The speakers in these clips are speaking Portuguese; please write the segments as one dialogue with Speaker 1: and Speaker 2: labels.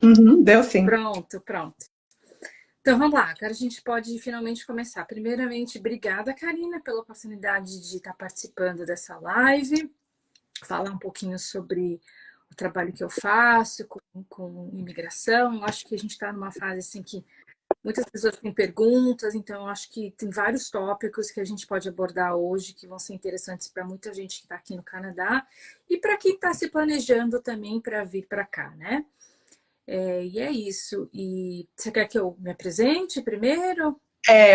Speaker 1: Uhum, deu sim.
Speaker 2: Pronto, pronto. Então vamos lá, agora a gente pode finalmente começar. Primeiramente, obrigada, Karina, pela oportunidade de estar participando dessa live, falar um pouquinho sobre o trabalho que eu faço com imigração. Eu acho que a gente está numa fase assim que muitas pessoas têm perguntas, então eu acho que tem vários tópicos que a gente pode abordar hoje que vão ser interessantes para muita gente que está aqui no Canadá e para quem está se planejando também para vir para cá, né? E é isso. E você quer que eu me apresente primeiro?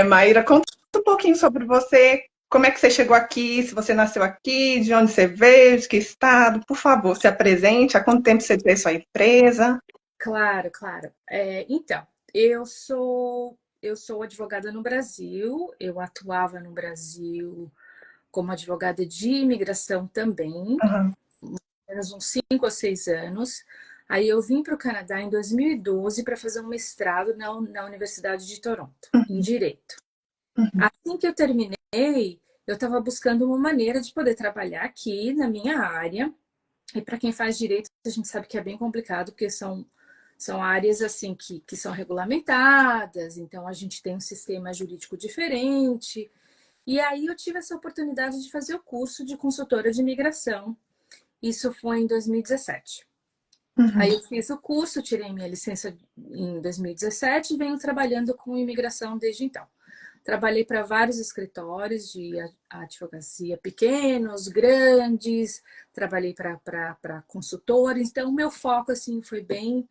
Speaker 1: Maíra, conta um pouquinho sobre você, como é que você chegou aqui, se você nasceu aqui, de onde você veio, de que estado, por favor, se apresente, há quanto tempo você tem sua empresa?
Speaker 2: Claro, claro. Então, eu sou advogada no Brasil. Eu atuava no Brasil como advogada de imigração também,
Speaker 1: Aham.
Speaker 2: apenas uns 5 ou 6 anos. Aí eu vim para o Canadá em 2012 para fazer um mestrado na Universidade de Toronto, em
Speaker 1: Uhum,
Speaker 2: Direito.
Speaker 1: uhum.
Speaker 2: Assim que eu terminei, eu estava buscando uma maneira de poder trabalhar aqui na minha área. E para quem faz direito, a gente sabe que é bem complicado, porque são áreas assim que são regulamentadas, então a gente tem um sistema jurídico diferente. E aí eu tive essa oportunidade de fazer o curso de consultora de imigração. Isso foi em 2017. Aí
Speaker 1: Uhum.
Speaker 2: eu fiz o curso, tirei minha licença em 2017 e venho trabalhando com imigração desde então. Trabalhei para vários escritórios de advocacia pequenos, grandes, trabalhei para consultores, então o meu foco assim foi bem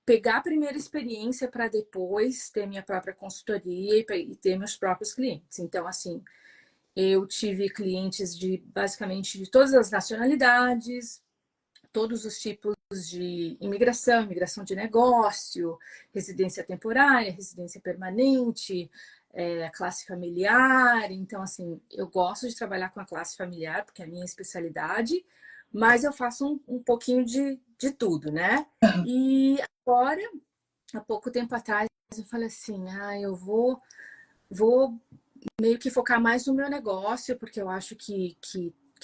Speaker 2: pegar a primeira experiência para depois ter minha própria consultoria e ter meus próprios clientes. Então, assim, eu tive clientes de basicamente de todas as nacionalidades, todos os tipos de imigração, imigração de negócio, residência temporária, residência permanente, classe familiar. Então, assim, eu gosto de trabalhar com a classe familiar, porque é a minha especialidade, mas eu faço um pouquinho de tudo, né? E agora, há pouco tempo atrás, eu falei assim, eu vou meio que focar mais no meu negócio, porque eu acho que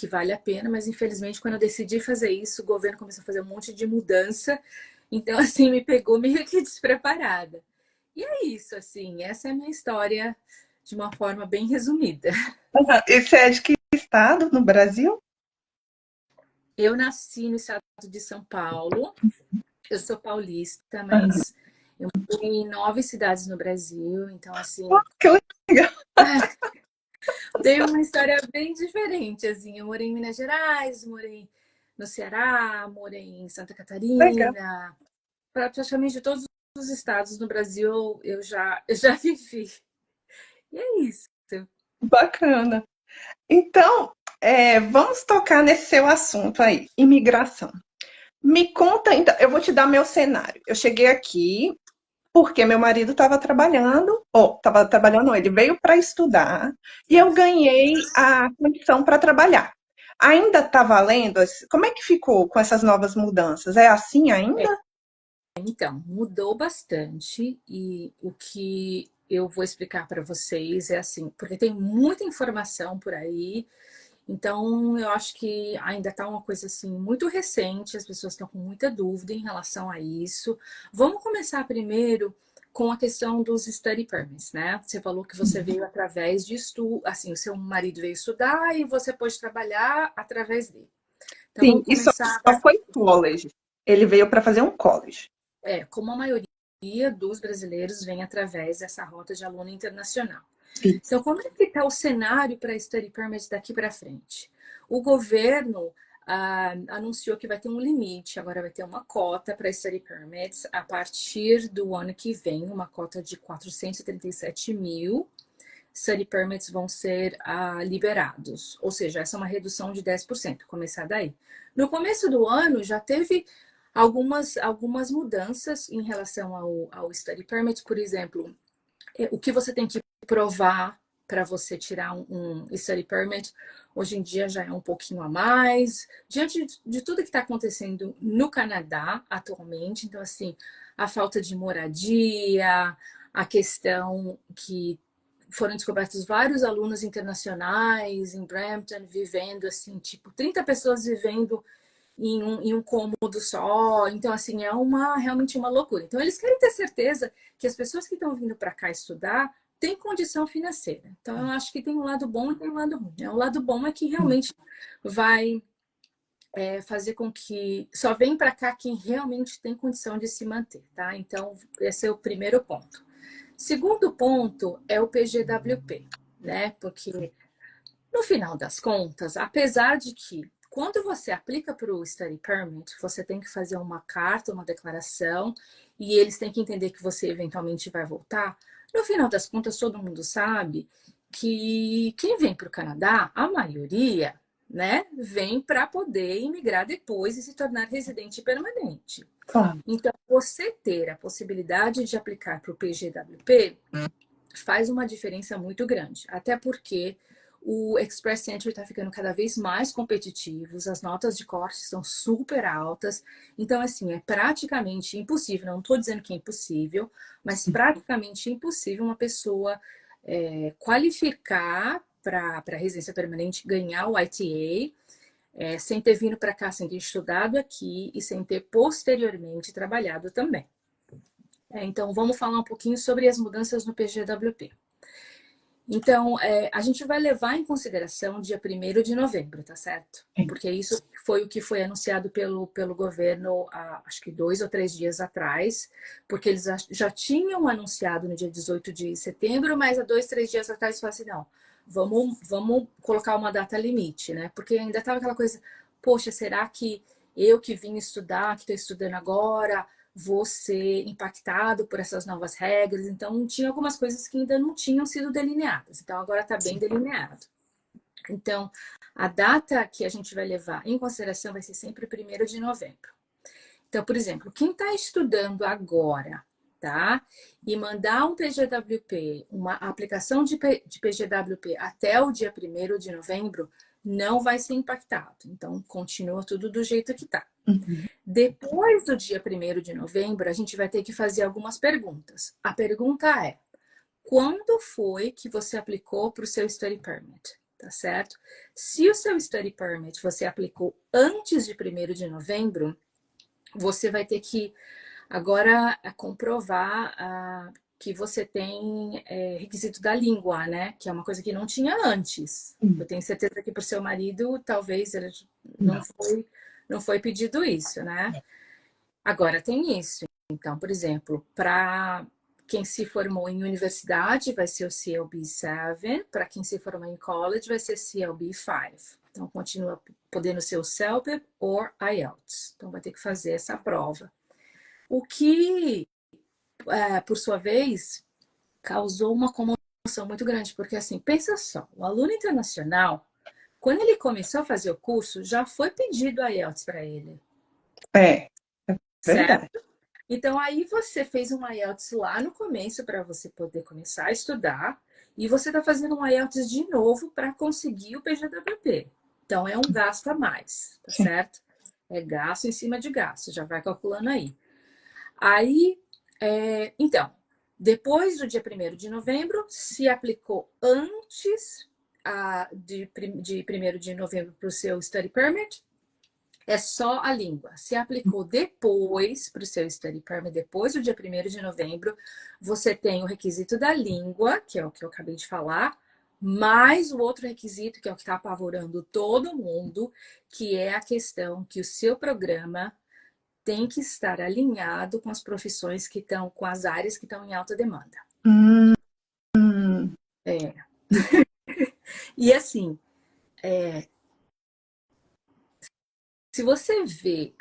Speaker 2: vale a pena, mas infelizmente quando eu decidi fazer isso, o governo começou a fazer um monte de mudança, então assim, me pegou meio que despreparada. E é isso, assim, essa é a minha história de uma forma bem resumida.
Speaker 1: Aham. E você é de que estado no Brasil?
Speaker 2: Eu nasci no estado de São Paulo, eu sou paulista,
Speaker 1: Aham.
Speaker 2: mas eu morei em 9 cidades no Brasil, então assim,
Speaker 1: Que legal.
Speaker 2: tem uma história bem diferente, assim. Eu morei em Minas Gerais, morei no Ceará, morei em Santa
Speaker 1: Legal.
Speaker 2: Catarina, praticamente todos os estados no Brasil eu já vivi. E é isso.
Speaker 1: Bacana. Então, vamos tocar nesse seu assunto aí, imigração. Me conta, então, eu vou te dar meu cenário. Eu cheguei aqui porque meu marido estava trabalhando, ou estava trabalhando, não, ele veio para estudar e eu ganhei a condição para trabalhar. Ainda está valendo? Como é que ficou com essas novas mudanças? É assim ainda?
Speaker 2: Então, mudou bastante e o que eu vou explicar para vocês é assim, porque tem muita informação por aí. Então, eu acho que ainda está uma coisa assim muito recente, as pessoas estão com muita dúvida em relação a isso. Vamos começar primeiro com a questão dos study permits, né? Você falou que você veio através de estudo, assim, o seu marido veio estudar e você pôde trabalhar através dele. Então,
Speaker 1: Sim,
Speaker 2: vamos
Speaker 1: e só
Speaker 2: começar,
Speaker 1: foi college. Ele veio para fazer um college.
Speaker 2: como a maioria dos brasileiros vem através dessa rota de aluno internacional.
Speaker 1: Isso.
Speaker 2: Então, como é que está o cenário para study permits daqui para frente? O governo anunciou que vai ter um limite, agora vai ter uma cota para study permits a partir do ano que vem, uma cota de 437 mil study permits vão ser liberados, ou seja, essa é uma redução de 10%, começar daí. No começo do ano já teve algumas mudanças em relação ao study permit, por exemplo, o que você tem que provar para você tirar um study permit, hoje em dia já é um pouquinho a mais. Diante de tudo que está acontecendo no Canadá atualmente, então, assim, a falta de moradia, a questão que foram descobertos vários alunos internacionais em Brampton vivendo assim, tipo, 30 pessoas vivendo em um cômodo só. Então, assim, é realmente uma loucura. Então, eles querem ter certeza que as pessoas que estão vindo para cá estudar têm condição financeira. Então, eu acho que tem um lado bom e tem um lado ruim. O lado bom é que realmente vai fazer com que só vem para cá quem realmente tem condição de se manter, tá? Então, esse é o primeiro ponto. Segundo ponto é o PGWP, né? Porque no final das contas, apesar de que quando você aplica para o Study Permit, você tem que fazer uma carta, uma declaração, e eles têm que entender que você eventualmente vai voltar. No final das contas, todo mundo sabe que quem vem para o Canadá, a maioria, né, vem para poder imigrar depois e se tornar residente permanente.
Speaker 1: Claro.
Speaker 2: Então, você ter a possibilidade de aplicar para o PGWP faz uma diferença muito grande. Até porque o Express Entry está ficando cada vez mais competitivos, as notas de corte são super altas. Então, assim, é praticamente impossível, não estou dizendo que é impossível, mas praticamente impossível uma pessoa qualificar para residência permanente, ganhar o ITA, sem ter vindo para cá, sem ter estudado aqui e sem ter posteriormente trabalhado também. Então, vamos falar um pouquinho sobre as mudanças no PGWP. Então, a gente vai levar em consideração dia 1º de novembro, tá certo? Porque isso foi o que foi anunciado pelo governo há, acho que 2 ou 3 dias atrás, porque eles já tinham anunciado no dia 18 de setembro, mas há 2, 3 dias atrás falaram assim, não, vamos colocar uma data limite, né? Porque ainda estava aquela coisa, poxa, será que eu que vim estudar, que estou estudando agora, vou ser impactado por essas novas regras? Então, tinha algumas coisas que ainda não tinham sido delineadas. Então, agora está bem delineado. Então, a data que a gente vai levar em consideração vai ser sempre 1º de novembro. Então, por exemplo, quem está estudando agora, tá? E mandar um PGWP, uma aplicação de PGWP até o dia 1º de novembro, não vai ser impactado. Então, continua tudo do jeito que está. Depois do dia 1º de novembro, a gente vai ter que fazer algumas perguntas. A pergunta é, quando foi que você aplicou para o seu Study Permit? Tá certo? Se o seu Study Permit você aplicou antes de 1º de novembro, você vai ter que agora comprovar que você tem requisito da língua, né? Que é uma coisa que não tinha antes. Eu tenho certeza que para o seu marido, talvez ele não foi pedido isso, né? Agora tem isso. Então, por exemplo, para quem se formou em universidade, vai ser o CLB 7. Para quem se formou em college, vai ser CLB 5. Então, continua podendo ser o CELB ou IELTS. Então, vai ter que fazer essa prova. O que, por sua vez, causou uma comoção muito grande. Porque, assim, pensa só, o aluno internacional, quando ele começou a fazer o curso, já foi pedido a IELTS para ele.
Speaker 1: É verdade.
Speaker 2: Certo? Então, aí você fez um IELTS lá no começo para você poder começar a estudar e você está fazendo um IELTS de novo para conseguir o PGWP. Então, é um gasto a mais, tá certo? É gasto em cima de gasto, já vai calculando aí. Aí, então, depois do dia 1º de novembro, se aplicou antes de 1º de novembro para o seu Study Permit, é só a língua. Se aplicou depois para o seu Study Permit, depois do dia 1º de novembro, você tem o requisito da língua, que é o que eu acabei de falar, mais o outro requisito, que é o que está apavorando todo mundo, que é a questão que o seu programa tem que estar alinhado com as profissões que estão, com as áreas que estão em alta demanda.
Speaker 1: Hum, hum.
Speaker 2: É. E assim, se você vê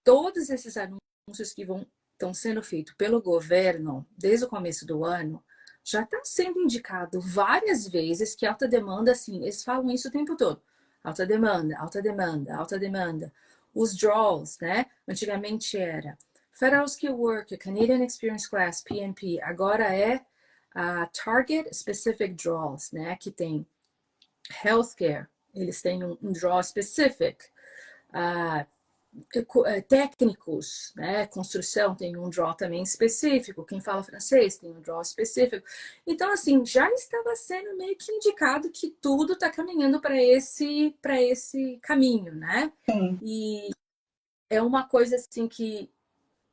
Speaker 2: todos esses anúncios que estão sendo feitos pelo governo desde o começo do ano, já está sendo indicado várias vezes que alta demanda, assim, eles falam isso o tempo todo. Alta demanda, alta demanda, alta demanda. Os draws, né? Antigamente era Federal Skill Worker, Canadian Experience Class, PNP. Agora é Target Specific Draws, né? Que tem Healthcare, eles têm um draw specific. Técnicos, né? Construção tem um draw também específico, quem fala francês tem um draw específico. Então, assim, já estava sendo meio que indicado que tudo está caminhando para esse caminho, né?
Speaker 1: Sim.
Speaker 2: E é uma coisa assim que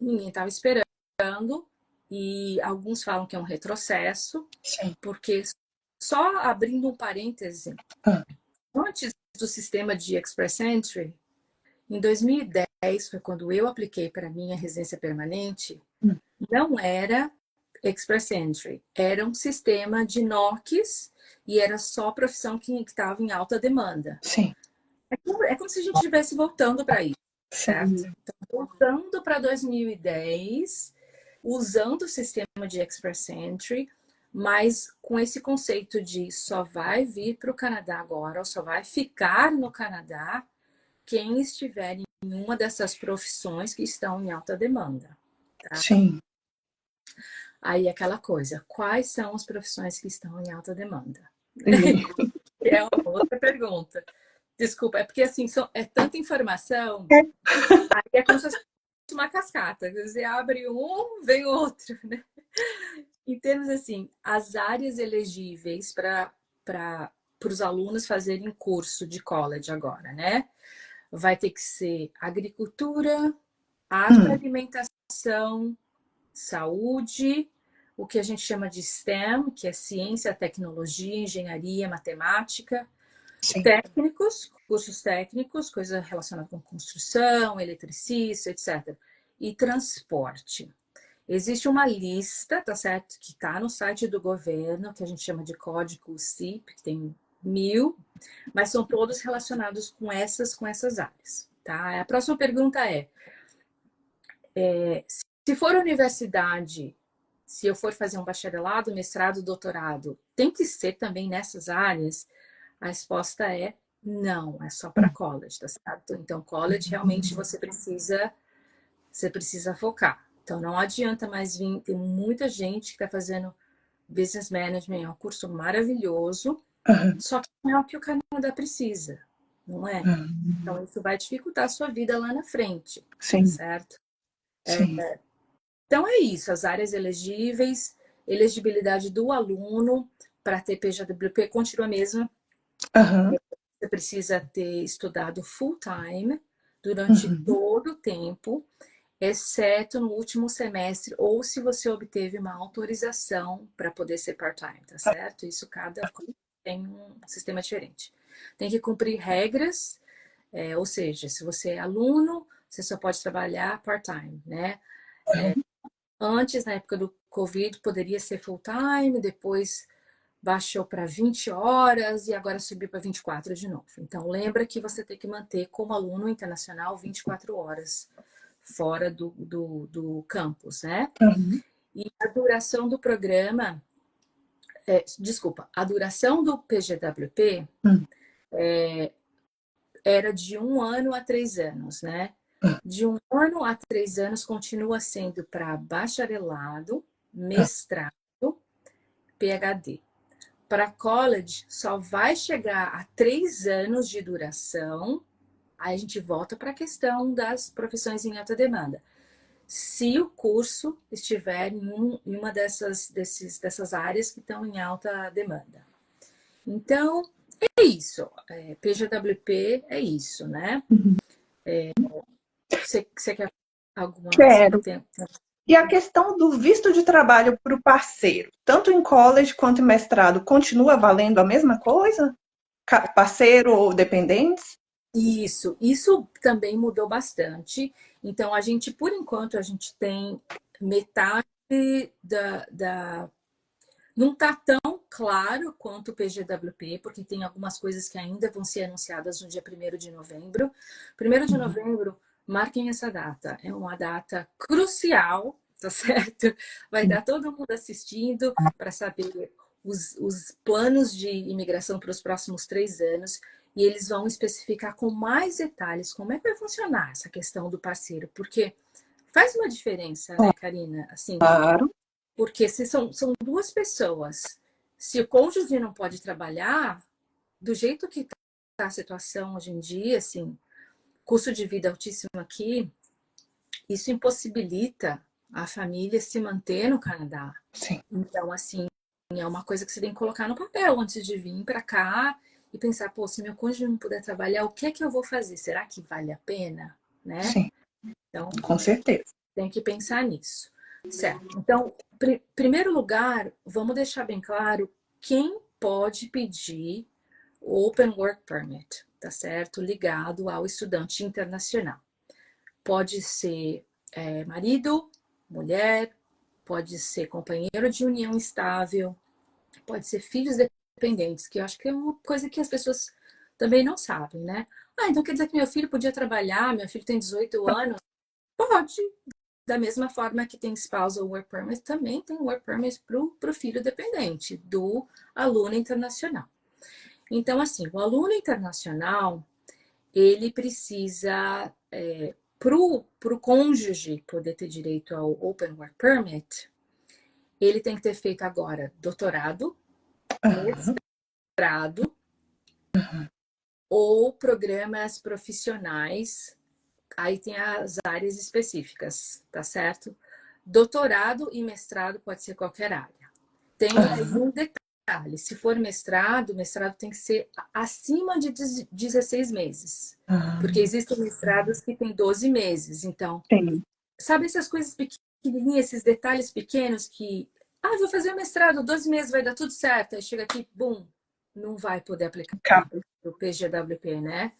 Speaker 2: ninguém estava esperando e alguns falam que é um retrocesso,
Speaker 1: Sim.
Speaker 2: porque só abrindo um parêntese,
Speaker 1: Ah,
Speaker 2: antes do sistema de Express Entry, em 2010 foi quando eu apliquei para minha residência permanente,
Speaker 1: hum,
Speaker 2: não era Express Entry, era um sistema de NOCs e era só profissão que estava em alta demanda.
Speaker 1: sim,
Speaker 2: É como se a gente estivesse voltando para isso, certo?
Speaker 1: sim,
Speaker 2: Então, voltando para 2010, usando o sistema de Express Entry, mas com esse conceito de só vai vir para o Canadá agora, ou só vai ficar no Canadá quem estiver em uma dessas profissões que estão em alta demanda. Tá?
Speaker 1: sim.
Speaker 2: Aí aquela coisa, quais são as profissões que estão em alta demanda?
Speaker 1: E-
Speaker 2: É uma outra pergunta. Desculpa, é porque assim, é tanta informação, aí é como se fosse uma cascata. Você abre um, vem outro, né? Em termos assim, as áreas elegíveis para os alunos fazerem curso de college agora, né? Vai ter que ser agricultura,
Speaker 1: hum,
Speaker 2: agroalimentação, saúde, o que a gente chama de STEM, que é ciência, tecnologia, engenharia, matemática,
Speaker 1: sim.
Speaker 2: técnicos, cursos técnicos, coisa relacionada com construção, eletricista, etc. E transporte. Existe uma lista, tá certo, que está no site do governo, que a gente chama de código CIP, que tem 1000, mas são todos relacionados com essas áreas, tá? A próxima pergunta se for universidade, se eu for fazer um bacharelado, mestrado, doutorado, tem que ser também nessas áreas? A resposta é não, é só para
Speaker 1: Hum,
Speaker 2: college, tá certo? Então, college realmente você precisa focar. Então, não adianta mais vir, tem muita gente que está fazendo business management, é um curso maravilhoso,
Speaker 1: aham,
Speaker 2: só que não é o que o Canadá precisa, não é?
Speaker 1: aham.
Speaker 2: Então, isso vai dificultar a sua vida lá na frente, tá
Speaker 1: Sim,
Speaker 2: certo?
Speaker 1: sim.
Speaker 2: Então, é isso, as áreas elegíveis, elegibilidade do aluno para ter PJWP continua a mesma.
Speaker 1: Aham,
Speaker 2: Você precisa ter estudado full time durante
Speaker 1: uhum,
Speaker 2: todo o tempo, exceto no último semestre, ou se você obteve uma autorização para poder ser part-time, tá certo? Isso cada tem um sistema diferente. Tem que cumprir regras, ou seja, se você é aluno, você só pode trabalhar part-time, né?
Speaker 1: aham,
Speaker 2: Antes, na época do Covid, poderia ser full-time, depois baixou para 20 horas e agora subiu para 24 de novo. Então, lembra que você tem que manter como aluno internacional 24 horas fora do campus, né?
Speaker 1: aham,
Speaker 2: E a duração do programa, desculpa, a duração do PGWP
Speaker 1: hum,
Speaker 2: era de 1 ano a 3 anos, né?
Speaker 1: ah,
Speaker 2: De 1 ano a 3 anos continua sendo para bacharelado,
Speaker 1: ah,
Speaker 2: mestrado, PhD. Para college, só vai chegar a 3 anos de duração. Aí a gente volta para a questão das profissões em alta demanda. Se o curso estiver em uma dessas áreas que estão em alta demanda. Então, é isso. PGWP é isso, né?
Speaker 1: uhum.
Speaker 2: Você quer alguma...
Speaker 1: Quero. E a questão do visto de trabalho para o parceiro, tanto em college quanto em mestrado, continua valendo a mesma coisa? Parceiro ou dependentes?
Speaker 2: Isso também mudou bastante. Então, por enquanto, a gente tem metade da não está tão claro quanto o PGWP, porque tem algumas coisas que ainda vão ser anunciadas no dia 1º de novembro. 1º de novembro, marquem essa data. É uma data crucial, tá certo? Vai dar todo mundo assistindo para saber os planos de imigração para os próximos 3 anos. E eles vão especificar com mais detalhes como é que vai funcionar essa questão do parceiro, porque faz uma diferença, né, Karina? Assim,
Speaker 1: Claro,
Speaker 2: porque se são duas pessoas, se o cônjuge não pode trabalhar, do jeito que está a situação hoje em dia, assim, custo de vida altíssimo aqui, isso impossibilita a família se manter no Canadá.
Speaker 1: sim.
Speaker 2: Então, assim, é uma coisa que você tem que colocar no papel antes de vir para cá e pensar, pô, se meu cônjuge não puder trabalhar, o que é que eu vou fazer? Será que vale a pena, né?
Speaker 1: Sim.
Speaker 2: Então,
Speaker 1: Com certeza.
Speaker 2: tem que pensar nisso. Certo. Então, primeiro lugar, vamos deixar bem claro quem pode pedir o Open Work Permit, tá certo? Ligado ao estudante internacional. Pode ser marido, mulher, pode ser companheiro de união estável, pode ser filhos dependentes, que eu acho que é uma coisa que as pessoas também não sabem, né? Ah, então quer dizer que meu filho podia trabalhar, meu filho tem 18 anos? Pode. Da mesma forma que tem spousal work permit, também tem work permit para o filho dependente do aluno internacional. Então, assim, o aluno internacional, ele precisa, para o cônjuge poder ter direito ao Open Work Permit, ele tem que ter feito agora doutorado,
Speaker 1: Aham.
Speaker 2: mestrado ou programas profissionais. Aí tem as áreas específicas, tá certo? Doutorado e mestrado pode ser qualquer área. Tem aí
Speaker 1: Aham.
Speaker 2: um detalhe: se for mestrado, o mestrado tem que ser acima de 16 meses. Porque
Speaker 1: Aham.
Speaker 2: existem mestrados que têm 12 meses. Então,
Speaker 1: Sim.
Speaker 2: sabe essas coisas pequenininhas, esses detalhes pequenos que, vou fazer o mestrado, 12 meses vai dar tudo certo. Aí chega aqui, bum, não vai poder aplicar
Speaker 1: Acaba.
Speaker 2: para o PGWP, né?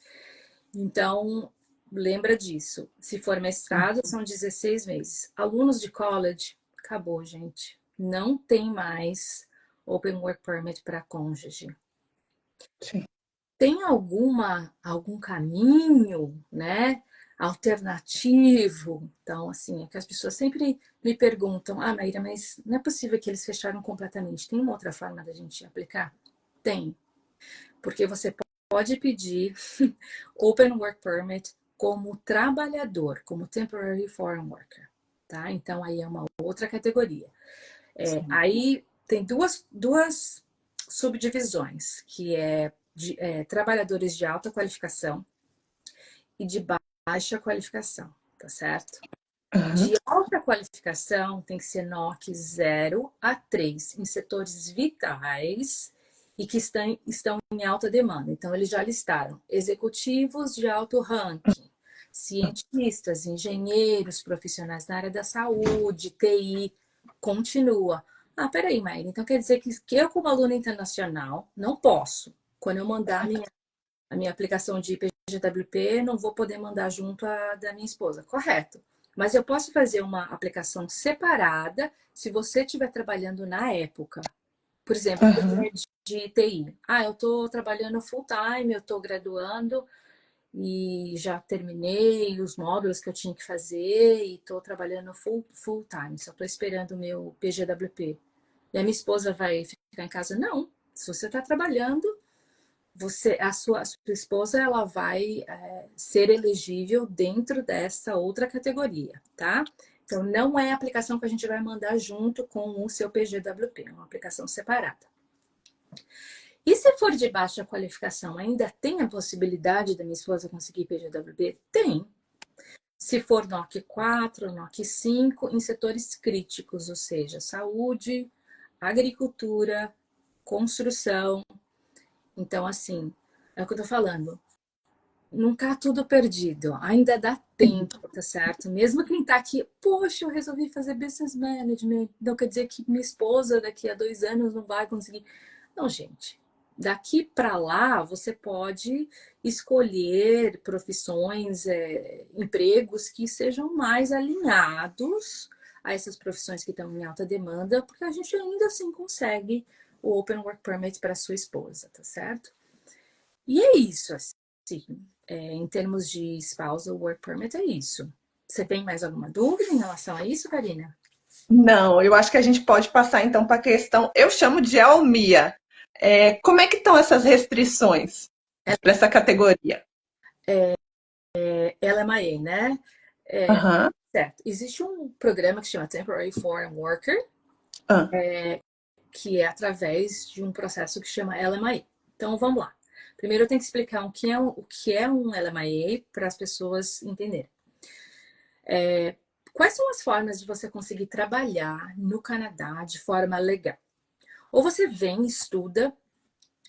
Speaker 2: Então, lembra disso. Se for mestrado, são 16 meses. Alunos de college, acabou, gente. Não tem mais Open Work Permit para cônjuge.
Speaker 1: Sim.
Speaker 2: Tem algum caminho, né, alternativo? Então, assim, é que as pessoas sempre me perguntam: Maíra, mas não é possível que eles fecharam completamente. Tem uma outra forma da gente aplicar? Tem. Porque você pode pedir Open Work Permit como trabalhador, como Temporary Foreign Worker, tá? Então, aí é uma outra categoria. Aí tem duas subdivisões, que é trabalhadores de alta qualificação e de baixa qualificação, tá certo?
Speaker 1: Aham.
Speaker 2: De alta qualificação tem que ser NOC 0 a 3 em setores vitais e que estão em alta demanda. Então, eles já listaram executivos de alto ranking, cientistas, engenheiros, profissionais na área da saúde, TI, continua. Peraí, Maíra, então quer dizer que eu, como aluna internacional, não posso, quando eu mandar a minha aplicação de PGWP, não vou poder mandar junto a da minha esposa. Correto. Mas eu posso fazer uma aplicação separada se você estiver trabalhando na época. Por exemplo,
Speaker 1: Aham.
Speaker 2: de TI. Eu estou trabalhando full time, eu estou graduando e já terminei os módulos que eu tinha que fazer e estou trabalhando full time. Só estou esperando o meu PGWP. E a minha esposa vai ficar em casa? Não. Se você está trabalhando, a sua esposa, ela vai ser elegível dentro dessa outra categoria, tá? Então, não é a aplicação que a gente vai mandar junto com o seu PGWP, é uma aplicação separada. E se for de baixa qualificação, ainda tem a possibilidade da minha esposa conseguir PGWP? Tem. Se for NOC 4, NOC 5, em setores críticos, ou seja, saúde, agricultura, construção. Então, assim, é o que eu tô falando. Não tá tudo perdido. Ainda dá tempo, tá certo? Mesmo quem tá aqui, poxa, eu resolvi fazer business management. Não quer dizer que minha esposa daqui a 2 anos não vai conseguir. Não, gente. Daqui para lá, você pode escolher profissões, empregos que sejam mais alinhados a essas profissões que estão em alta demanda, porque a gente ainda assim consegue o Open Work Permit para sua esposa, tá certo? E é isso, assim, em termos de spousal work permit, é isso. Você tem mais alguma dúvida em relação a isso, Karina?
Speaker 1: Não, eu acho que a gente pode passar então para a questão, eu chamo de almia. Como é que estão essas restrições para essa categoria?
Speaker 2: Ela é LMIA, né?
Speaker 1: Aham.
Speaker 2: Certo. Existe um programa que se chama Temporary Foreign Worker,
Speaker 1: Ah,
Speaker 2: que é através de um processo que chama LMIA. Então, vamos lá. Primeiro, eu tenho que explicar o que é um LMIA para as pessoas entenderem. Quais são as formas de você conseguir trabalhar no Canadá de forma legal? Ou você vem, estuda,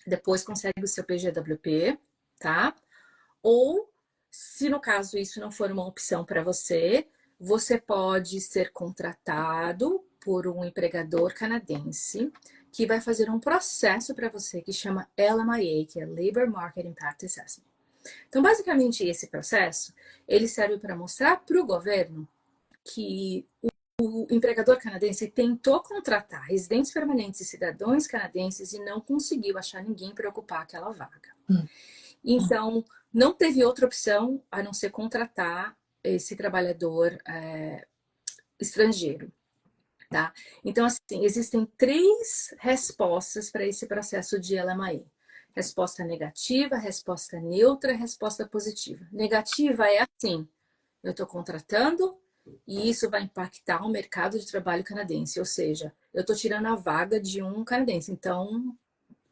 Speaker 2: depois consegue o seu PGWP, tá? Ou Se no caso isso não for uma opção para você, você pode ser contratado por um empregador canadense que vai fazer um processo para você que chama LMIA, que é Labor Market Impact Assessment. Então, basicamente, esse processo, ele serve para mostrar para o governo que o empregador canadense tentou contratar residentes permanentes e cidadãos canadenses e não conseguiu achar ninguém para ocupar aquela vaga. Então, não teve outra opção a não ser contratar esse trabalhador estrangeiro. Tá? Então, assim, existem 3 respostas para esse processo de LMAE. Resposta negativa, resposta neutra, resposta positiva. Negativa é assim, eu estou contratando e isso vai impactar o mercado de trabalho canadense, ou seja, eu estou tirando a vaga de um canadense. Então,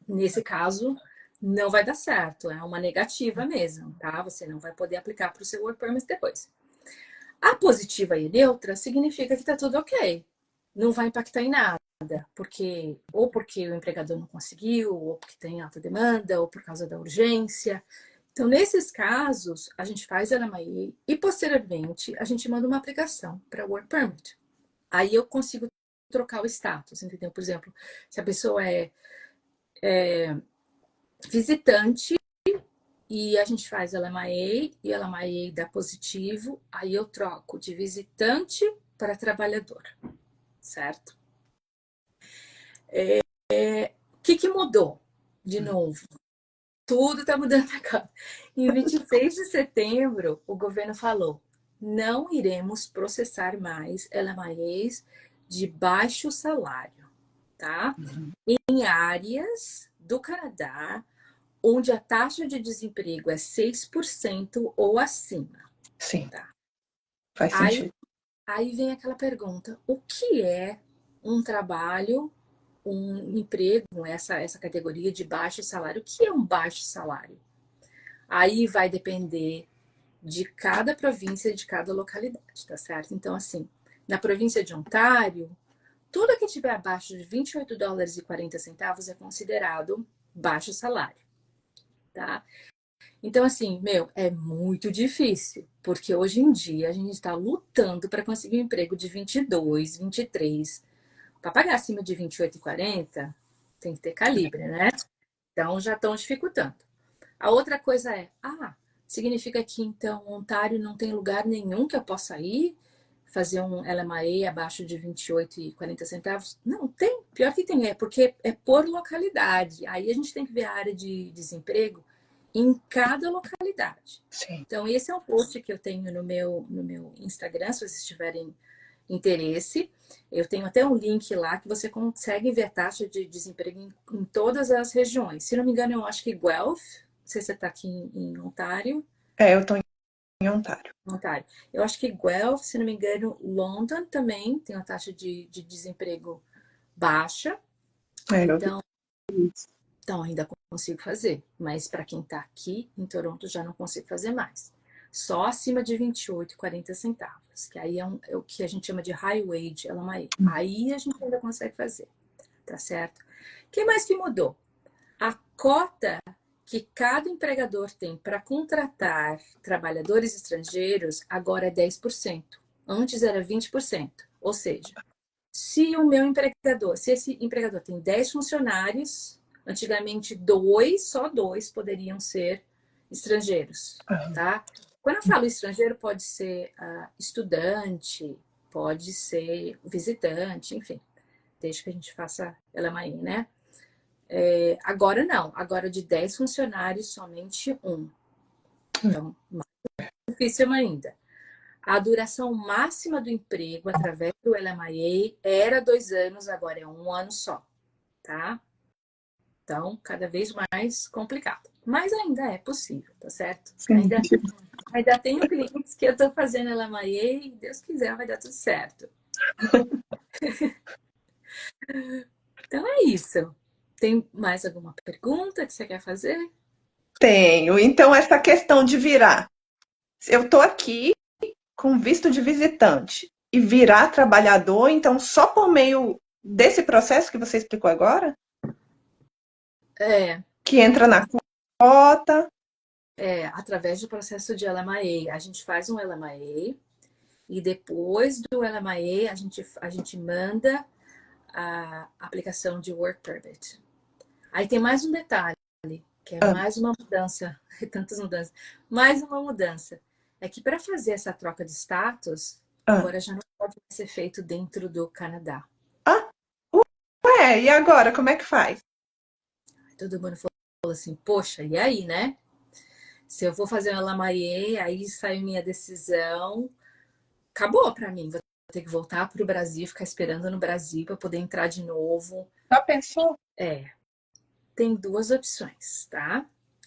Speaker 2: nesse caso, não vai dar certo, é uma negativa mesmo, tá? Você não vai poder aplicar para o seu Work Permit depois. A positiva e neutra significa que está tudo ok. Não vai impactar em nada, porque o empregador não conseguiu, ou porque tem alta demanda, ou por causa da urgência. Então, nesses casos, a gente faz a LMIA e, posteriormente, a gente manda uma aplicação para Work Permit. Aí eu consigo trocar o status, entendeu? Por exemplo, se a pessoa é visitante e a gente faz LMIA e LMIA dá positivo, aí eu troco de visitante para trabalhador, certo? O que mudou? De novo, tudo está mudando agora. Em 26 de setembro, o governo falou: não iremos processar mais LMIAs de baixo salário, tá? Em áreas do Canadá onde a taxa de desemprego é 6% ou acima.
Speaker 1: Sim,
Speaker 2: tá?
Speaker 1: faz sentido.
Speaker 2: Aí vem aquela pergunta: o que é um trabalho, um emprego, essa categoria de baixo salário? O que é um baixo salário? Aí vai depender de cada província e de cada localidade, tá certo? Então, assim, na província de Ontário, tudo que tiver abaixo de 28 dólares e 40 centavos é considerado baixo salário, tá? Então, assim, é muito difícil, porque hoje em dia a gente está lutando para conseguir um emprego de 22, 23. Para pagar acima de 28 e 40, tem que ter calibre, né? Então, já estão dificultando. A outra coisa é, significa que então Ontário não tem lugar nenhum que eu possa ir fazer um LMAE abaixo de 28 e 40 centavos? Não, tem. Pior que tem, porque é por localidade. Aí a gente tem que ver a área de desemprego em cada localidade.
Speaker 1: Sim.
Speaker 2: Então, esse é um post que eu tenho no meu Instagram, se vocês tiverem interesse. Eu tenho até um link lá que você consegue ver a taxa de desemprego em todas as regiões. Se não me engano, eu acho que Guelph, não sei se você está aqui em Ontário.
Speaker 1: Eu estou em Ontário.
Speaker 2: Ontário. Eu acho que Guelph, se não me engano, London também tem uma taxa de desemprego baixa. Então, ainda consigo fazer. Mas para quem está aqui em Toronto, já não consigo fazer mais. Só acima de 28 e 40 centavos. Que aí é o que a gente chama de high wage LMIA. Aí a gente ainda consegue fazer. Tá certo? O que mais que mudou? A cota que cada empregador tem para contratar trabalhadores estrangeiros agora é 10%. Antes era 20%. Ou seja, se esse empregador tem 10 funcionários, antigamente só dois poderiam ser estrangeiros, tá? Quando eu falo estrangeiro, pode ser estudante, pode ser visitante, enfim, desde que a gente faça LMAE, né? Agora não, agora de 10 funcionários, somente um. Então, mais difícil ainda. A duração máxima do emprego através do LMIA era 2 anos, agora é 1 ano só, tá? Então, cada vez mais complicado. Mas ainda é possível, tá certo? Ainda tenho clientes que eu tô fazendo LMIA e, Deus quiser, vai dar tudo certo. Então é isso. Tem mais alguma pergunta que você quer fazer?
Speaker 1: Tenho. Então, essa questão de virar. Eu estou aqui com visto de visitante e virar trabalhador, então só por meio desse processo que você explicou agora?
Speaker 2: É.
Speaker 1: Que entra na cota.
Speaker 2: através do processo de LMIA. A gente faz um LMIA e depois do LMIA a gente manda a aplicação de Work Permit. Aí tem mais um detalhe, que é
Speaker 1: Ah,
Speaker 2: mais uma mudança, tantas mudanças, mais uma mudança. É que para fazer essa troca de status,
Speaker 1: ah.
Speaker 2: agora já não pode ser feito dentro do Canadá.
Speaker 1: Ah, ué, e agora, como é que faz?
Speaker 2: Todo mundo falou assim, poxa, e aí, né? Se eu vou fazer uma Lamaie, aí sai minha decisão, acabou para mim. Vou ter que voltar para o Brasil, ficar esperando no Brasil para poder entrar de novo.
Speaker 1: Já pensou?
Speaker 2: Tem duas opções, tá?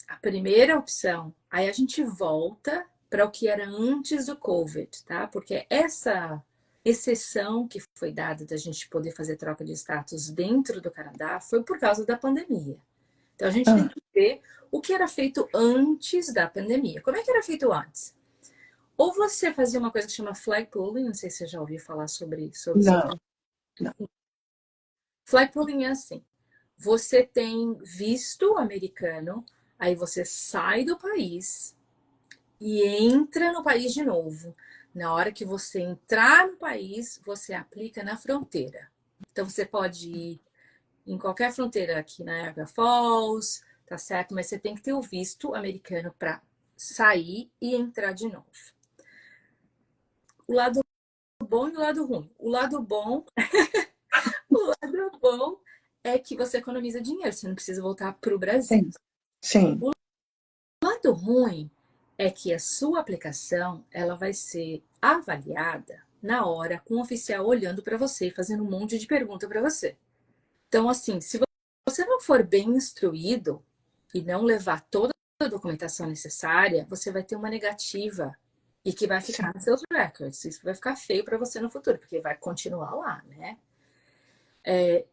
Speaker 2: A primeira opção, aí a gente volta para o que era antes do COVID, tá? Porque essa exceção que foi dada da gente poder fazer troca de status dentro do Canadá foi por causa da pandemia. Então a gente tem
Speaker 1: Ah,
Speaker 2: que ver o que era feito antes da pandemia. Como é que era feito antes? Ou você fazia uma coisa que chama flag pooling, não sei se você já ouviu falar sobre.
Speaker 1: não, não.
Speaker 2: Flag pooling é assim: você tem visto americano, aí você sai do país e entra no país de novo. Na hora que você entrar no país, você aplica na fronteira. Então você pode ir em qualquer fronteira aqui na Niagara Falls, tá certo? Mas você tem que ter o visto americano para sair e entrar de novo. O lado bom e o lado ruim. O lado bom é que você economiza dinheiro, você não precisa voltar para o Brasil.
Speaker 1: Sim, sim,
Speaker 2: O lado ruim é que a sua aplicação ela vai ser avaliada na hora com o oficial olhando para você e fazendo um monte de pergunta para você. Então, assim, se você não for bem instruído e não levar toda a documentação necessária, você vai ter uma negativa e que vai
Speaker 1: sim.
Speaker 2: ficar nos seus records. Isso vai ficar feio para você no futuro, porque vai continuar lá, né?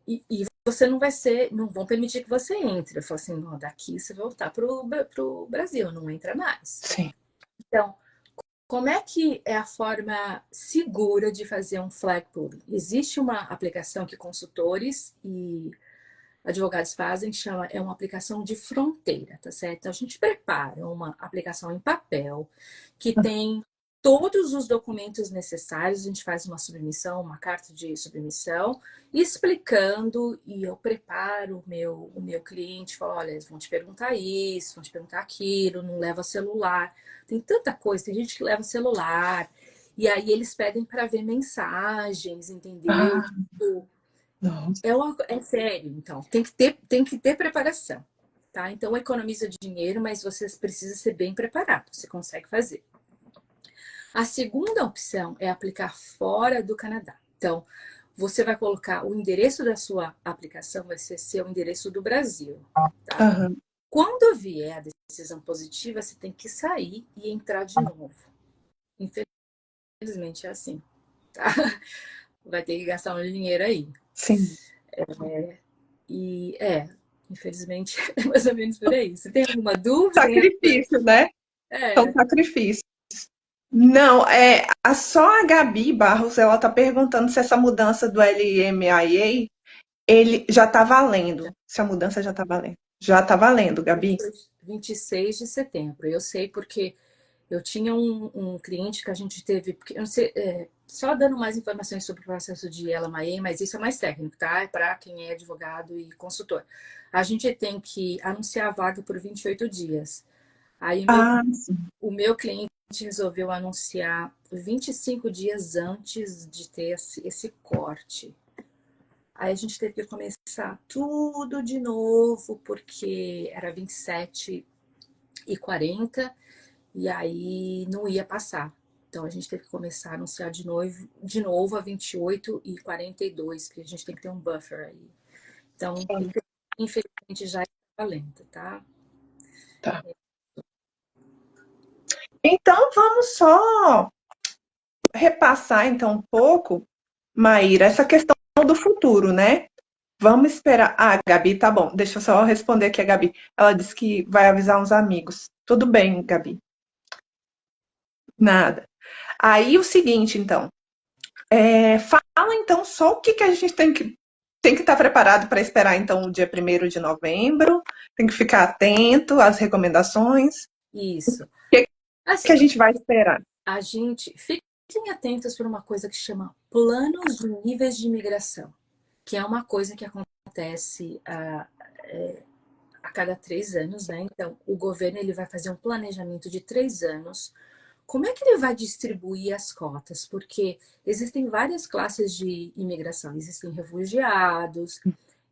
Speaker 2: E você não vai ser, não vão permitir que você entre. Eu falo assim, não, daqui você vai voltar pro Brasil, não entra mais.
Speaker 1: Sim.
Speaker 2: Então, como é que é a forma segura de fazer um flag pooling? Existe uma aplicação que consultores e advogados fazem, que chama, é uma aplicação de fronteira, tá certo? Então, a gente prepara uma aplicação em papel que tem todos os documentos necessários, a gente faz uma submissão, uma carta de submissão, explicando, e eu preparo o meu cliente, falo, olha, eles vão te perguntar isso, vão te perguntar aquilo, não leva celular. Tem tanta coisa, tem gente que leva celular, e aí eles pedem para ver mensagens, entendeu?
Speaker 1: Ah,
Speaker 2: Tipo,
Speaker 1: nossa.
Speaker 2: é sério, então. Tem que ter preparação, tá? Então, economiza dinheiro, mas você precisa ser bem preparado. Você consegue fazer. A segunda opção é aplicar fora do Canadá. Então, você vai colocar o endereço da sua aplicação, vai ser seu endereço do Brasil, tá?
Speaker 1: Aham.
Speaker 2: Quando vier a decisão positiva, você tem que sair e entrar de novo. Infelizmente é assim, tá? Vai ter que gastar um dinheiro aí.
Speaker 1: Sim.
Speaker 2: E infelizmente é mais ou menos por aí. Você tem alguma dúvida?
Speaker 1: Sacrifício, né? São
Speaker 2: É,
Speaker 1: sacrifícios. Não, só a Gabi Barros, ela tá perguntando se essa mudança do LMIA, ele já tá valendo. Se a mudança já tá valendo. Já tá valendo, Gabi?
Speaker 2: 26 de setembro. Eu sei porque eu tinha um cliente que a gente teve, porque eu não sei, só dando mais informações sobre o processo de LMIA, mas isso é mais técnico, tá? É para quem é advogado e consultor. A gente tem que anunciar a vaga por 28 dias. Aí
Speaker 1: Ah,
Speaker 2: o meu cliente resolveu anunciar 25 dias antes de ter esse corte. Aí a gente teve que começar tudo de novo, porque era 27h40 e aí não ia passar. Então a gente teve que começar a anunciar de novo a 28h42, porque a gente tem que ter um buffer aí. Então,
Speaker 1: sim,
Speaker 2: infelizmente já está lenta, tá?
Speaker 1: tá. Então vamos só repassar então um pouco, Maíra, essa questão do futuro, né? Vamos esperar. Ah, Gabi, tá bom. Deixa eu só responder aqui a Gabi. Ela disse que vai avisar uns amigos. Tudo bem, Gabi. Nada. Aí o seguinte, então. Fala então só o que, que a gente tem que estar preparado para esperar então o dia 1º de novembro. Tem que ficar atento às recomendações.
Speaker 2: Isso.
Speaker 1: Que, que a
Speaker 2: Assim,
Speaker 1: gente vai esperar?
Speaker 2: a gente fiquem atentos para uma coisa que chama planos de níveis de imigração, que é uma coisa que acontece a cada 3 anos, né? Então, o governo ele vai fazer um planejamento de 3 anos. Como é que ele vai distribuir as cotas? Porque existem várias classes de imigração. Existem refugiados,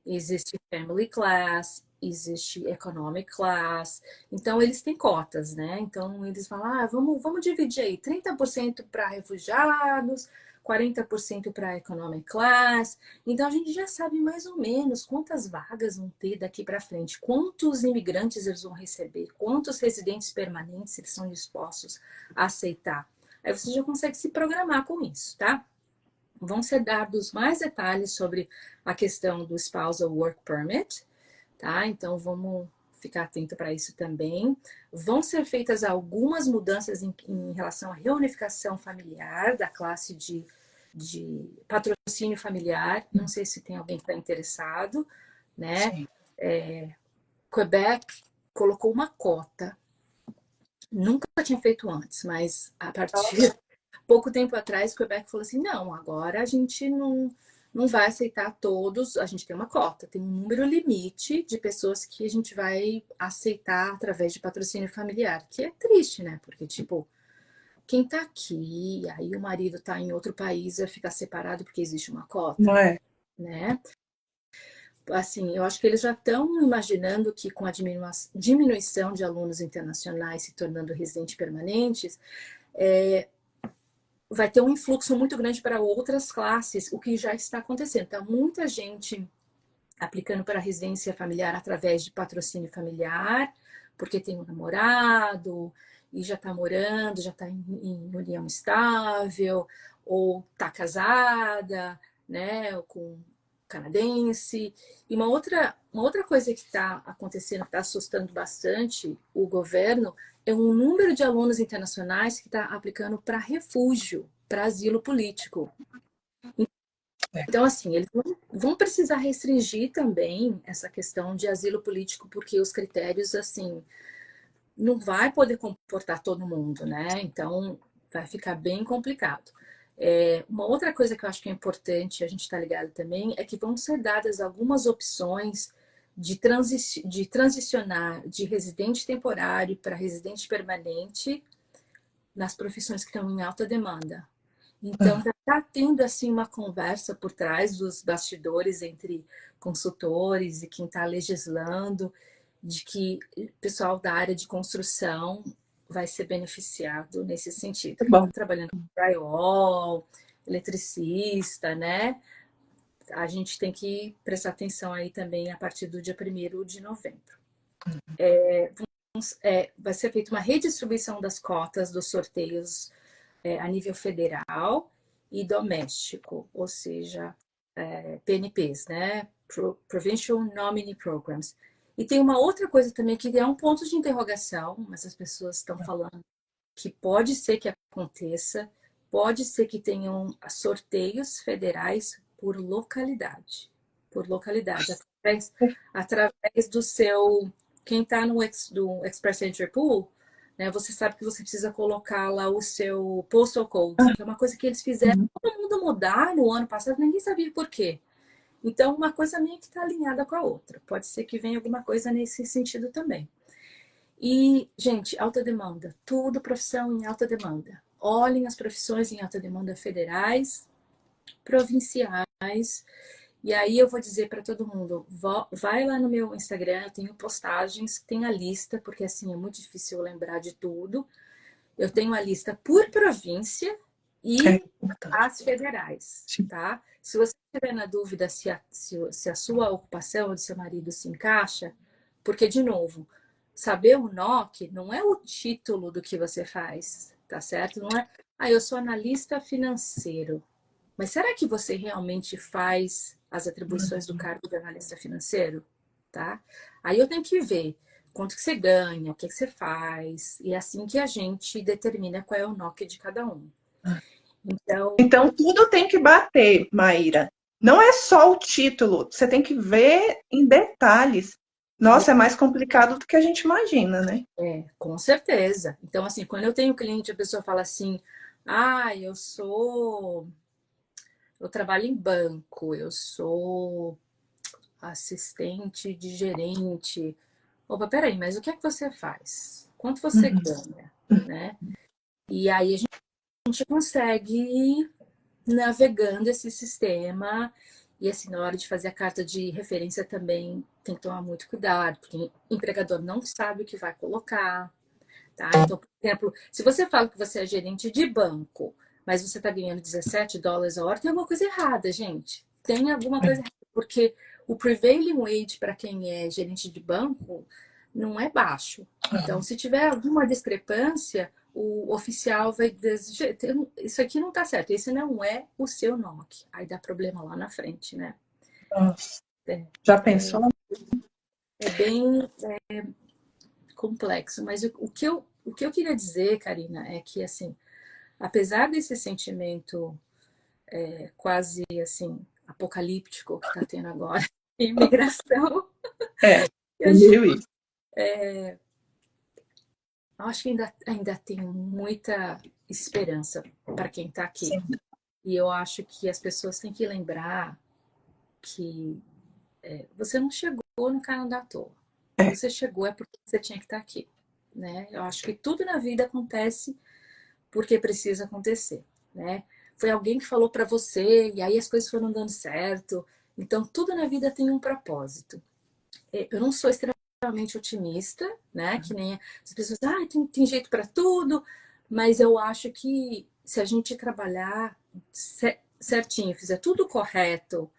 Speaker 2: existe family class, existe economic class. Então, eles têm cotas, né? Então, eles falam, vamos dividir aí 30% para refugiados, 40% para economic class. Então, a gente já sabe mais ou menos quantas vagas vão ter daqui para frente, quantos imigrantes eles vão receber, quantos residentes permanentes eles são dispostos a aceitar. Aí você já consegue se programar com isso, tá? Vão ser dados mais detalhes sobre a questão do Spousal Work Permit, tá? Então vamos ficar atento para isso também. Vão ser feitas algumas mudanças em relação à reunificação familiar da classe de patrocínio familiar. Não sei se tem alguém que está interessado, né? Quebec colocou uma cota, nunca tinha feito antes, mas a partir pouco tempo atrás, o Quebec falou assim: não, agora a gente não vai aceitar todos, a gente tem uma cota, tem um número limite de pessoas que a gente vai aceitar através de patrocínio familiar, que é triste, né? Porque, tipo, quem tá aqui, aí o marido tá em outro país, vai ficar separado porque existe uma cota,
Speaker 1: Não é?
Speaker 2: né? Assim, eu acho que eles já estão imaginando que com a diminuição de alunos internacionais se tornando residentes permanentes, vai ter um influxo muito grande para outras classes, o que já está acontecendo. Então, muita gente aplicando para residência familiar através de patrocínio familiar, porque tem um namorado e já está morando, já está em união estável, ou está casada, né, com canadense. E uma outra coisa que está acontecendo, que está assustando bastante o governo, é um número de alunos internacionais que está aplicando para refúgio, para asilo político. Então, assim, eles vão precisar restringir também essa questão de asilo político, porque os critérios, assim, não vai poder comportar todo mundo, né? Então, vai ficar bem complicado. Uma outra coisa que eu acho que é importante a gente estar ligado também é que vão ser dadas algumas opções de transicionar de residente temporário para residente permanente nas profissões que estão em alta demanda. Então, já está tendo assim uma conversa por trás dos bastidores entre consultores e quem está legislando, de que o pessoal da área de construção vai ser beneficiado nesse sentido.
Speaker 1: Que
Speaker 2: Quem está
Speaker 1: bom.
Speaker 2: trabalhando com drywall, eletricista, né? A gente tem que prestar atenção aí também a partir do dia 1º de novembro. Vai ser feita uma redistribuição das cotas dos sorteios a nível federal e doméstico, ou seja, PNPs, né? Provincial Nominee Programs. E tem uma outra coisa também que é um ponto de interrogação, mas as pessoas estão falando que pode ser que aconteça, pode ser que tenham sorteios federais por localidade, através do seu, quem está do Express Entry Pool, né, você sabe que você precisa colocar lá o seu postal code, que é uma coisa que eles fizeram todo mundo mudar no ano passado, ninguém sabia por quê. Então, uma coisa meio que está alinhada com a outra. Pode ser que venha alguma coisa nesse sentido também. E, gente, alta demanda. Tudo profissão em alta demanda. Olhem as profissões em alta demanda federais, provinciais. E aí eu vou dizer para todo mundo, vai lá no meu Instagram, eu tenho postagens, tem a lista, porque assim é muito difícil eu lembrar de tudo. Eu tenho a lista por província e as federais, tá? Se você estiver na dúvida se a sua ocupação ou do seu marido se encaixa, porque, de novo, saber o NOC não é o título do que você faz, tá certo? Não é, eu sou analista financeiro. Mas será que você realmente faz as atribuições do cargo de analista financeiro? Tá? Aí eu tenho que ver quanto que você ganha, o que que você faz, e é assim que a gente determina qual é o NOC de cada um. Então,
Speaker 1: Então, tudo tem que bater, Maíra. Não é só o título, você tem que ver em detalhes.
Speaker 2: E
Speaker 1: Nossa, é mais complicado do que a gente imagina, né?
Speaker 2: com certeza. Então, assim, quando eu tenho cliente, a pessoa fala assim, ah, eu trabalho em banco, eu sou assistente de gerente. Opa, peraí, mas o que é que você faz? Quanto você
Speaker 1: Uhum.
Speaker 2: ganha, né? E aí a gente consegue ir navegando esse sistema. E assim, na hora de fazer a carta de referência também tem que tomar muito cuidado, porque o empregador não sabe o que vai colocar, tá? Então, por exemplo, se você fala que você é gerente de banco, mas você está ganhando US$ 17 a hora, tem alguma coisa errada, gente. Tem alguma coisa errada, porque o prevailing wage para quem é gerente de banco não é baixo. Então, se tiver alguma discrepância, o oficial vai dizer, isso aqui não está certo, esse não é o seu NOC. Aí dá problema lá na frente, né?
Speaker 1: Nossa,
Speaker 2: É,
Speaker 1: já pensou?
Speaker 2: é bem complexo, mas o que eu queria dizer, Karina, é que, assim, apesar desse sentimento quase, assim, apocalíptico que está tendo agora, imigração,
Speaker 1: É,
Speaker 2: eu
Speaker 1: é meio isso.
Speaker 2: acho que ainda tem muita esperança para quem está aqui.
Speaker 1: Sim.
Speaker 2: E eu acho que as pessoas têm que lembrar que você não chegou no Canadá à toa.
Speaker 1: É,
Speaker 2: Você chegou é porque você tinha que estar aqui, né? Eu acho que tudo na vida acontece porque precisa acontecer, né? Foi alguém que falou para você e aí as coisas foram dando certo. Então, tudo na vida tem um propósito. Eu não sou extremamente otimista, né? Que nem as pessoas, tem jeito para tudo, mas eu acho que se a gente trabalhar certinho, fizer tudo correto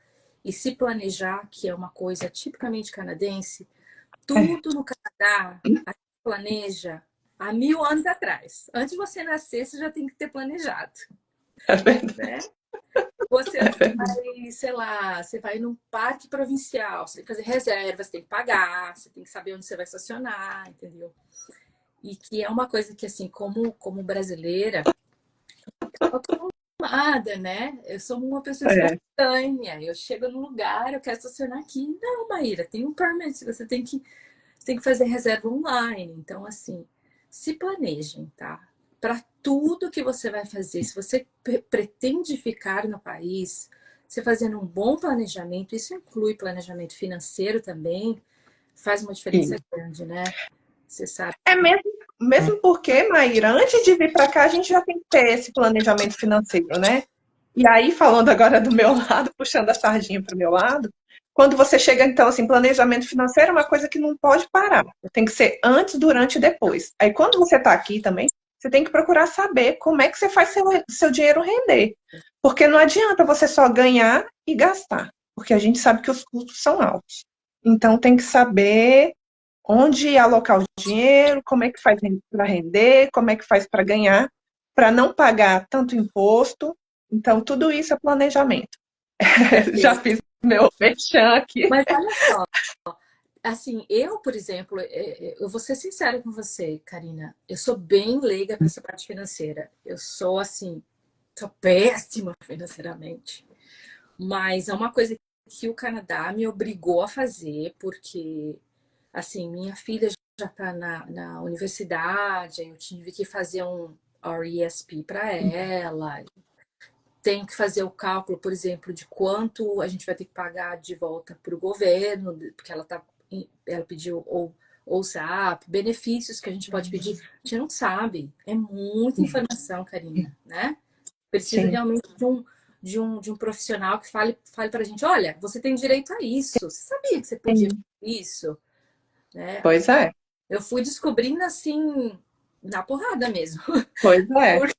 Speaker 2: e se planejar, que é uma coisa tipicamente canadense,
Speaker 1: é,
Speaker 2: tudo no Canadá a gente planeja há 1000 anos atrás. Antes de você nascer, você já tem que ter planejado,
Speaker 1: é verdade.
Speaker 2: né? Você
Speaker 1: É verdade.
Speaker 2: vai, sei lá, você vai num parque provincial, você tem que fazer reservas, tem que pagar, você tem que saber onde você vai estacionar, entendeu? E que é uma coisa que, assim, como brasileira, eu tô acostumada, né? Eu sou uma pessoa
Speaker 1: É,
Speaker 2: espontânea. Eu chego num lugar, eu quero estacionar aqui. Não, Maíra, tem um permit, você tem que fazer reserva online. Então, assim, se planejem, tá? Para tudo que você vai fazer, se você pretende ficar no país, você fazendo um bom planejamento, isso inclui planejamento financeiro também, faz uma diferença
Speaker 1: isso.
Speaker 2: grande, né? Você sabe.
Speaker 1: É mesmo porque, Maíra, antes de vir para cá, a gente já tem que ter esse planejamento financeiro, né? E aí, falando agora do meu lado, puxando a sardinha para o meu lado, quando você chega, então, assim, planejamento financeiro é uma coisa que não pode parar. Tem que ser antes, durante e depois. Aí, quando você está aqui também, você tem que procurar saber como é que você faz seu dinheiro render. Porque não adianta você só ganhar e gastar, porque a gente sabe que os custos são altos. Então, tem que saber onde alocar o dinheiro, como é que faz para render, como é que faz para ganhar, para não pagar tanto imposto. Então, tudo isso é planejamento. Já
Speaker 2: Certeza.
Speaker 1: fiz meu merchan aqui.
Speaker 2: Mas olha só, assim, eu, por exemplo, eu vou ser sincera com você, Karina, eu sou bem leiga para essa parte financeira. Eu sou, assim, sou péssima financeiramente. Mas é uma coisa que o Canadá me obrigou a fazer, porque, assim, minha filha já está na universidade, aí eu tive que fazer um RESP para ela, tem que fazer o cálculo, por exemplo, de quanto a gente vai ter que pagar de volta para o governo, porque ela pediu ou SAP, benefícios que a gente pode pedir, a gente não sabe. É muita informação, Karina, né? Precisa
Speaker 1: Sim,
Speaker 2: realmente de um profissional que fale para a gente, olha, você tem direito a isso. Você sabia que você podia
Speaker 1: sim.
Speaker 2: fazer isso? Né?
Speaker 1: Pois é,
Speaker 2: Eu fui descobrindo assim, na porrada mesmo.
Speaker 1: pois é.
Speaker 2: Porque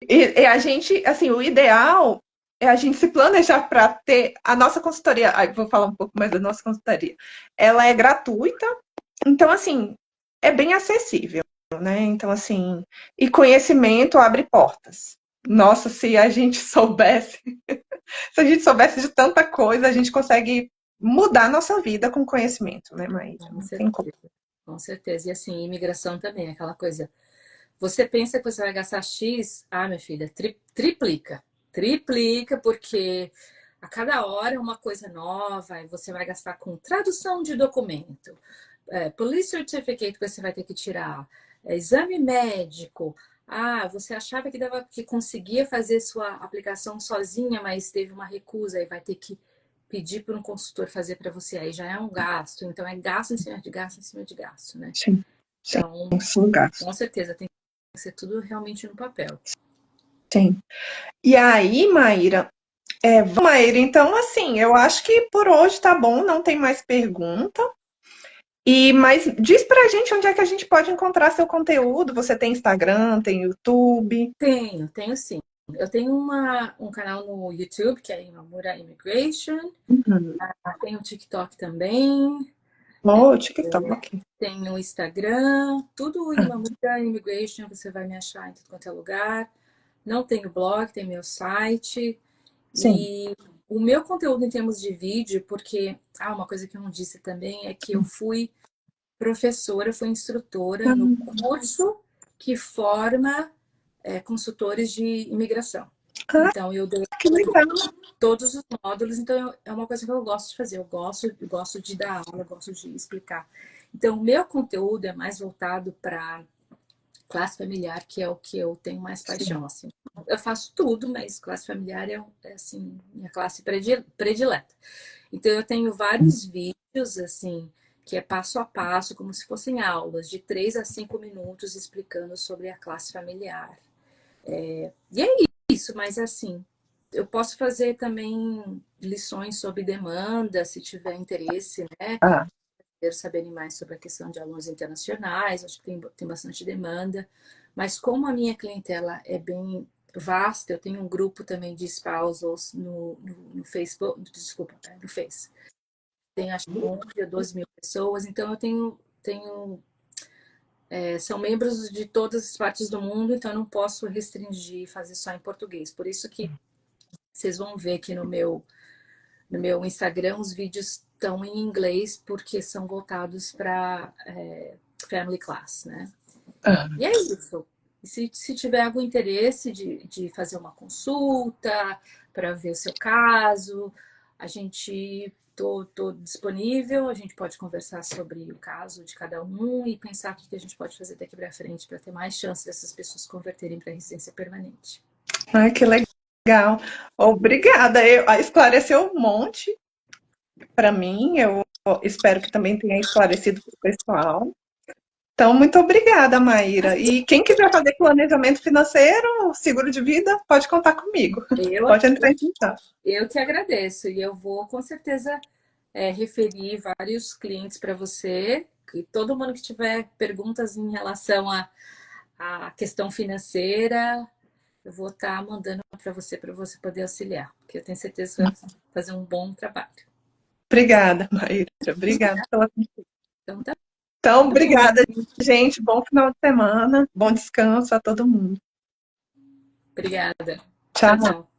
Speaker 1: E, e a gente, assim, o ideal é a gente se planejar para ter a nossa consultoria. Ai, vou falar um pouco mais da nossa consultoria. Ela é gratuita, então, assim, é bem acessível, né? Então, assim, e conhecimento abre portas. Nossa, se a gente soubesse, se a gente soubesse de tanta coisa, a gente consegue mudar a nossa vida com conhecimento, né, Maíra?
Speaker 2: com
Speaker 1: Não tem como.
Speaker 2: certeza, com certeza. E assim, imigração também, aquela coisa. Você pensa que você vai gastar X? Ah, minha filha, triplica. Triplica, porque A cada hora uma coisa nova, e você vai gastar com tradução de documento, police certificate que você vai ter que tirar, exame médico. Ah, você achava que conseguia fazer sua aplicação sozinha, mas teve uma recusa e vai ter que pedir para um consultor fazer para você. Aí já é um gasto. Então é gasto em cima de gasto em cima de gasto, né?
Speaker 1: Sim, sim,
Speaker 2: Então,
Speaker 1: sim, gasto.
Speaker 2: com certeza tem que ser tudo realmente no papel.
Speaker 1: Sim. E aí, Maíra, então assim, eu acho que por hoje tá bom, não tem mais pergunta. Mas diz pra gente onde é que a gente pode encontrar seu conteúdo. Você tem Instagram, tem YouTube?
Speaker 2: Tenho sim. Eu tenho um canal no YouTube, que é Imamura Immigration.
Speaker 1: Uhum.
Speaker 2: Tenho o TikTok também.
Speaker 1: Oh, TikTok.
Speaker 2: Tenho o Instagram. Tudo Imamura Immigration, você vai me achar em tudo quanto é lugar. Não tenho blog, tem meu site.
Speaker 1: Sim.
Speaker 2: E o meu conteúdo em termos de vídeo, porque uma coisa que eu não disse também é que eu fui professora, fui instrutora no curso que forma consultores de imigração.
Speaker 1: Ah,
Speaker 2: Então, eu dei
Speaker 1: que legal.
Speaker 2: todos os módulos, então é uma coisa que eu gosto de fazer. Eu gosto de dar aula, eu gosto de explicar. Então, o meu conteúdo é mais voltado para classe familiar, que é o que eu tenho mais paixão, assim. Eu faço tudo, mas classe familiar é assim, minha classe predileta. Então, eu tenho vários vídeos, assim, que é passo a passo, como se fossem aulas, de 3 a 5 minutos, explicando sobre a classe familiar. E é isso, mas assim, eu posso fazer também lições sobre demanda, se tiver interesse, né?
Speaker 1: Ah,
Speaker 2: Quero saber mais sobre a questão de alunos internacionais, acho que tem bastante demanda. Mas como a minha clientela é bem vasta, eu tenho um grupo também de spousals no Facebook, desculpa, no Face. Tem acho que 11 ou 12 mil pessoas, então eu tenho são membros de todas as partes do mundo, então eu não posso restringir fazer só em português. Por isso que vocês vão ver aqui no meu Instagram os vídeos estão em inglês, porque são voltados para family class, né?
Speaker 1: ah.
Speaker 2: E é isso. E se tiver algum interesse de fazer uma consulta para ver o seu caso, a gente tô disponível, a gente pode conversar sobre o caso de cada um e pensar o que a gente pode fazer daqui para frente para ter mais chance dessas pessoas converterem para residência permanente.
Speaker 1: Ai, que legal. Obrigada. Esclareceu um monte para mim. Eu espero que também tenha esclarecido para o pessoal. Então, muito obrigada, Maíra. E quem quiser fazer planejamento financeiro, seguro de vida, pode contar comigo.
Speaker 2: Eu,
Speaker 1: Pode entrar em contato.
Speaker 2: eu que agradeço e eu vou com certeza referir vários clientes para você, que todo mundo que tiver perguntas em relação à questão financeira, eu vou estar mandando para você poder auxiliar, porque eu tenho certeza que vai fazer um bom trabalho.
Speaker 1: Obrigada, Maíra. Obrigada pela.
Speaker 2: Então tá
Speaker 1: Então,
Speaker 2: bom.
Speaker 1: obrigada, gente. Bom final de semana. Bom descanso a todo mundo.
Speaker 2: Obrigada. Tchau,
Speaker 1: Tchau.
Speaker 2: tchau.